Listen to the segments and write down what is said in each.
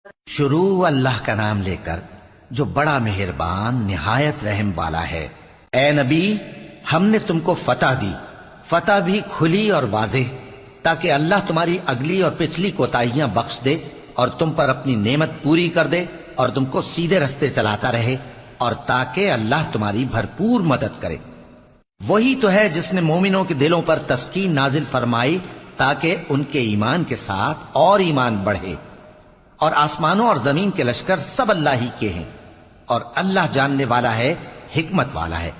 شروع اللہ کا نام لے کر جو بڑا مہربان نہایت رحم والا ہے۔ اے نبی، ہم نے تم کو فتح دی، فتح بھی کھلی اور واضح، تاکہ اللہ تمہاری اگلی اور پچھلی کوتاہیاں بخش دے اور تم پر اپنی نعمت پوری کر دے اور تم کو سیدھے رستے چلاتا رہے، اور تاکہ اللہ تمہاری بھرپور مدد کرے۔ وہی تو ہے جس نے مومنوں کے دلوں پر تسکین نازل فرمائی تاکہ ان کے ایمان کے ساتھ اور ایمان بڑھے، اور آسمانوں اور زمین کے لشکر سب اللہ ہی کے ہیں، اور اللہ جاننے والا ہے، حکمت والا ہے۔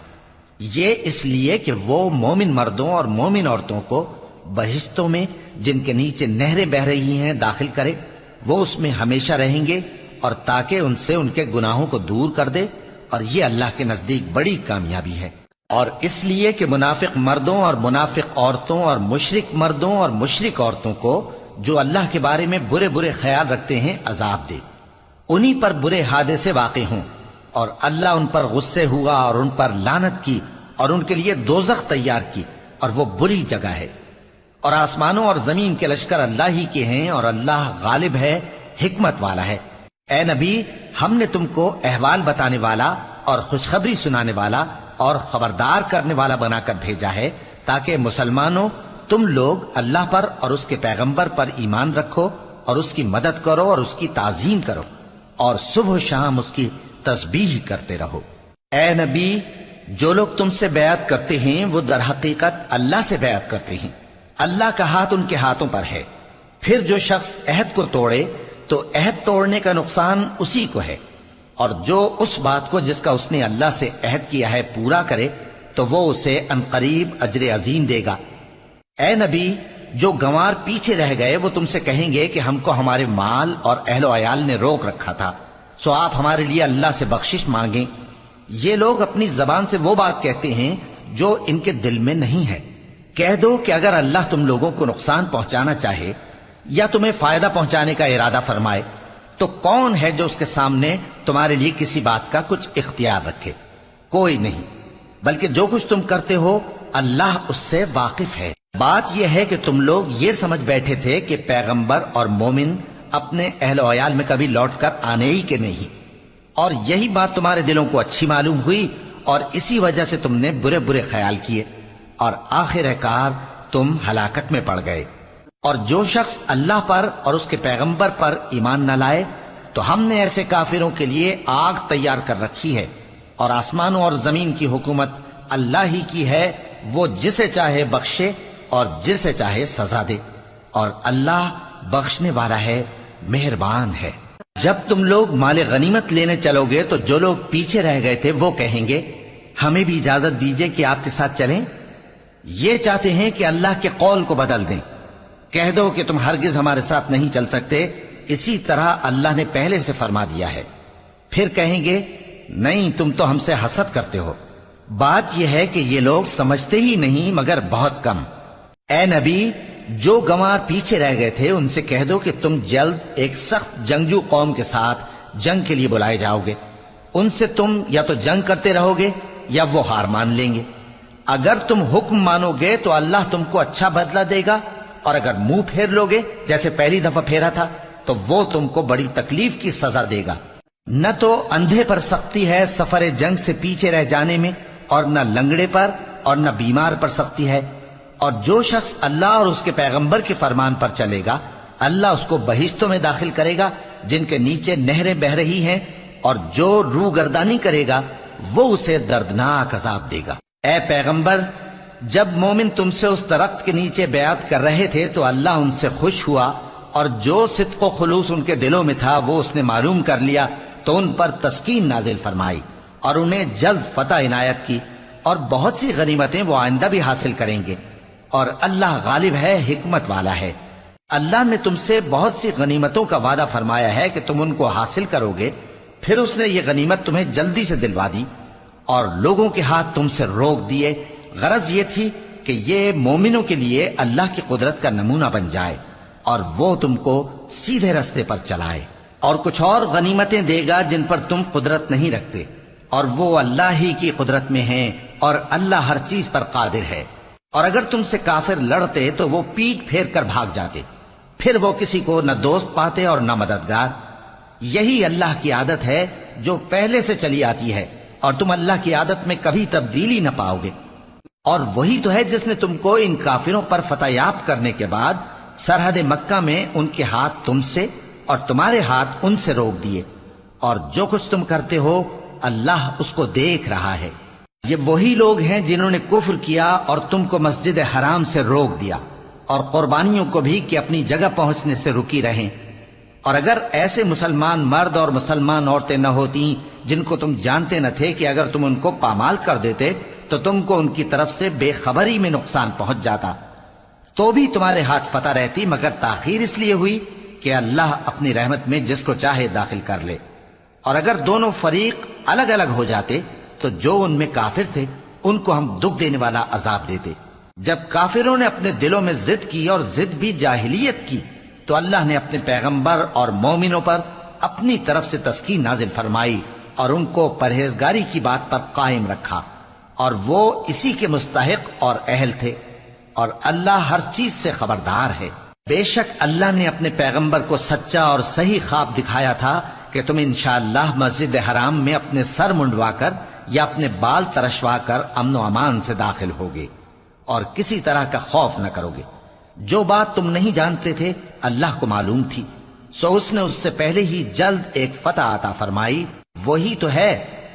یہ اس لیے کہ وہ مومن مردوں اور مومن عورتوں کو بہشتوں میں جن کے نیچے نہریں بہہ رہی ہیں داخل کرے، وہ اس میں ہمیشہ رہیں گے، اور تاکہ ان سے ان کے گناہوں کو دور کر دے، اور یہ اللہ کے نزدیک بڑی کامیابی ہے۔ اور اس لیے کہ منافق مردوں اور منافق عورتوں اور مشرک مردوں اور مشرک عورتوں کو جو اللہ کے بارے میں برے برے خیال رکھتے ہیں عذاب دے، انہی پر برے حادثے واقع ہوں، اور اللہ ان پر غصے ہوا اور ان پر لعنت کی اور ان کے لیے دوزخ تیار کی، اور وہ بری جگہ ہے۔ اور آسمانوں اور زمین کے لشکر اللہ ہی کے ہیں، اور اللہ غالب ہے، حکمت والا ہے۔ اے نبی، ہم نے تم کو احوال بتانے والا اور خوشخبری سنانے والا اور خبردار کرنے والا بنا کر بھیجا ہے، تاکہ مسلمانوں تم لوگ اللہ پر اور اس کے پیغمبر پر ایمان رکھو اور اس کی مدد کرو اور اس کی تعظیم کرو، اور صبح و شام اس کی تسبیح کرتے رہو۔ اے نبی، جو لوگ تم سے بیعت کرتے ہیں وہ در حقیقت اللہ سے بیعت کرتے ہیں، اللہ کا ہاتھ ان کے ہاتھوں پر ہے۔ پھر جو شخص عہد کو توڑے تو عہد توڑنے کا نقصان اسی کو ہے، اور جو اس بات کو جس کا اس نے اللہ سے عہد کیا ہے پورا کرے تو وہ اسے عنقریب اجر عظیم دے گا۔ اے نبی، جو گنوار پیچھے رہ گئے وہ تم سے کہیں گے کہ ہم کو ہمارے مال اور اہل و عیال نے روک رکھا تھا، سو آپ ہمارے لیے اللہ سے بخشش مانگیں۔ یہ لوگ اپنی زبان سے وہ بات کہتے ہیں جو ان کے دل میں نہیں ہے۔ کہہ دو کہ اگر اللہ تم لوگوں کو نقصان پہنچانا چاہے یا تمہیں فائدہ پہنچانے کا ارادہ فرمائے تو کون ہے جو اس کے سامنے تمہارے لیے کسی بات کا کچھ اختیار رکھے؟ کوئی نہیں، بلکہ جو کچھ تم کرتے ہو اللہ اس سے واقف ہے۔ بات یہ ہے کہ تم لوگ یہ سمجھ بیٹھے تھے کہ پیغمبر اور مومن اپنے اہل و عیال میں کبھی لوٹ کر آنے ہی کے نہیں، اور یہی بات تمہارے دلوں کو اچھی معلوم ہوئی، اور اسی وجہ سے تم نے برے برے خیال کیے، اور آخر کار تم ہلاکت میں پڑ گئے۔ اور جو شخص اللہ پر اور اس کے پیغمبر پر ایمان نہ لائے تو ہم نے ایسے کافروں کے لیے آگ تیار کر رکھی ہے، اور آسمانوں اور زمین کی حکومت اللہ ہی کی ہے، وہ جسے چاہے بخشے اور جسے چاہے سزا دے، اور اللہ بخشنے والا ہے، مہربان ہے۔ جب تم لوگ مال غنیمت لینے چلو گے تو جو لوگ پیچھے رہ گئے تھے وہ کہیں گے ہمیں بھی اجازت دیجئے کہ آپ کے ساتھ چلیں۔ یہ چاہتے ہیں کہ اللہ کے قول کو بدل دیں۔ کہہ دو کہ تم ہرگز ہمارے ساتھ نہیں چل سکتے، اسی طرح اللہ نے پہلے سے فرما دیا ہے۔ پھر کہیں گے نہیں، تم تو ہم سے حسد کرتے ہو۔ بات یہ ہے کہ یہ لوگ سمجھتے ہی نہیں مگر بہت کم۔ اے نبی، جو گنوار پیچھے رہ گئے تھے ان سے کہہ دو کہ تم جلد ایک سخت جنگجو قوم کے ساتھ جنگ کے لیے بلائے جاؤ گے، ان سے تم یا تو جنگ کرتے رہو گے یا وہ ہار مان لیں گے۔ اگر تم حکم مانو گے تو اللہ تم کو اچھا بدلہ دے گا، اور اگر منہ پھیر لوگے جیسے پہلی دفعہ پھیرا تھا تو وہ تم کو بڑی تکلیف کی سزا دے گا۔ نہ تو اندھے پر سختی ہے سفر جنگ سے پیچھے رہ جانے میں، اور نہ لنگڑے پر اور نہ بیمار پر سختی ہے، اور جو شخص اللہ اور اس کے پیغمبر کے فرمان پر چلے گا اللہ اس کو بہشتوں میں داخل کرے گا جن کے نیچے نہریں بہہ رہی ہیں، اور جو روگردانی کرے گا وہ اسے دردناک عذاب دے گا۔ اے پیغمبر، جب مومن تم سے اس درخت کے نیچے بیعت کر رہے تھے تو اللہ ان سے خوش ہوا، اور جو صدق و خلوص ان کے دلوں میں تھا وہ اس نے معلوم کر لیا تو ان پر تسکین نازل فرمائی، اور انہیں جلد فتح عنایت کی، اور بہت سی غنیمتیں وہ آئندہ بھی حاصل کریں گے، اور اللہ غالب ہے، حکمت والا ہے۔ اللہ نے تم سے بہت سی غنیمتوں کا وعدہ فرمایا ہے کہ تم ان کو حاصل کرو گے، پھر اس نے یہ غنیمت تمہیں جلدی سے دلوا دی، اور لوگوں کے ہاتھ تم سے روک دیے۔ غرض یہ تھی کہ یہ مومنوں کے لیے اللہ کی قدرت کا نمونہ بن جائے، اور وہ تم کو سیدھے رستے پر چلائے، اور کچھ اور غنیمتیں دے گا جن پر تم قدرت نہیں رکھتے، اور وہ اللہ ہی کی قدرت میں ہیں، اور اللہ ہر چیز پر قادر ہے۔ اور اگر تم سے کافر لڑتے تو وہ پیٹ پھیر کر بھاگ جاتے، پھر وہ کسی کو نہ دوست پاتے اور نہ مددگار، یہی اللہ کی عادت ہے جو پہلے سے چلی آتی ہے، اور تم اللہ کی عادت میں کبھی تبدیلی نہ پاؤ گے۔ اور وہی تو ہے جس نے تم کو ان کافروں پر فتح یاب کرنے کے بعد سرحد مکہ میں ان کے ہاتھ تم سے اور تمہارے ہاتھ ان سے روک دیے، اور جو کچھ تم کرتے ہو اللہ اس کو دیکھ رہا ہے۔ یہ وہی لوگ ہیں جنہوں نے کفر کیا اور تم کو مسجد حرام سے روک دیا، اور قربانیوں کو بھی کہ اپنی جگہ پہنچنے سے رکی رہیں۔ اور اگر ایسے مسلمان مرد اور مسلمان عورتیں نہ ہوتی جن کو تم جانتے نہ تھے کہ اگر تم ان کو پامال کر دیتے تو تم کو ان کی طرف سے بے خبری میں نقصان پہنچ جاتا، تو بھی تمہارے ہاتھ فتح رہتی، مگر تاخیر اس لیے ہوئی کہ اللہ اپنی رحمت میں جس کو چاہے داخل کر لے۔ اور اگر دونوں فریق الگ الگ ہو جاتے تو جو ان میں کافر تھے ان کو ہم دکھ دینے والا عذاب دیتے۔ جب کافروں نے اپنے دلوں میں ضد کی، اور ضد بھی جاہلیت کی، تو اللہ نے اپنے پیغمبر اور مومنوں پر اپنی طرف سے تسکین نازل فرمائی اور ان کو پرہیزگاری کی بات پر قائم رکھا، اور وہ اسی کے مستحق اور اہل تھے، اور اللہ ہر چیز سے خبردار ہے۔ بے شک اللہ نے اپنے پیغمبر کو سچا اور صحیح خواب دکھایا تھا کہ تم انشاءاللہ مسجد حرام میں اپنے سر منڈوا کر یا اپنے بال ترشوا کر امن و امان سے داخل ہوگے اور کسی طرح کا خوف نہ کرو گے۔ جو بات تم نہیں جانتے تھے اللہ کو معلوم تھی، سو اس نے اس سے پہلے ہی جلد ایک فتح عطا فرمائی۔ وہی تو ہے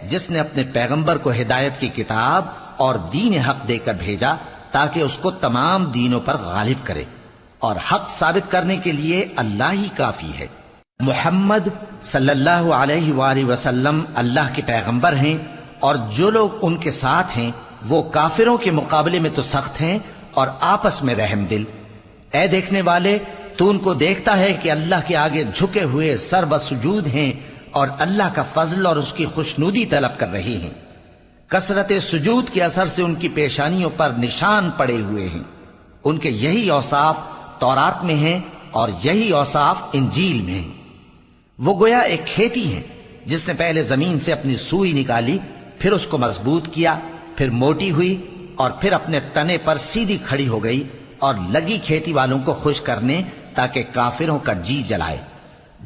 جس نے اپنے پیغمبر کو ہدایت کی کتاب اور دین حق دے کر بھیجا تاکہ اس کو تمام دینوں پر غالب کرے، اور حق ثابت کرنے کے لیے اللہ ہی کافی ہے۔ محمد صلی اللہ علیہ وآلہ وسلم اللہ کے پیغمبر ہیں، اور جو لوگ ان کے ساتھ ہیں وہ کافروں کے مقابلے میں تو سخت ہیں اور آپس میں رحم دل۔ اے دیکھنے والے، تو ان کو دیکھتا ہے کہ اللہ کے آگے جھکے ہوئے سر بسجود ہیں اور اللہ کا فضل اور اس کی خوشنودی طلب کر رہے ہیں۔ کثرت سجود کے اثر سے ان کی پیشانیوں پر نشان پڑے ہوئے ہیں۔ ان کے یہی اوصاف تورات میں ہیں اور یہی اوصاف انجیل میں ہیں۔ وہ گویا ایک کھیتی ہے جس نے پہلے زمین سے اپنی سوئی نکالی، پھر اس کو مضبوط کیا، پھر موٹی ہوئی، اور پھر اپنے تنے پر سیدھی کھڑی ہو گئی، اور لگی کھیتی والوں کو خوش کرنے تاکہ کافروں کا جی جلائے۔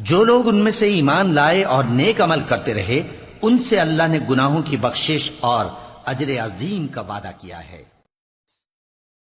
جو لوگ ان میں سے ایمان لائے اور نیک عمل کرتے رہے ان سے اللہ نے گناہوں کی بخشش اور اجر عظیم کا وعدہ کیا ہے۔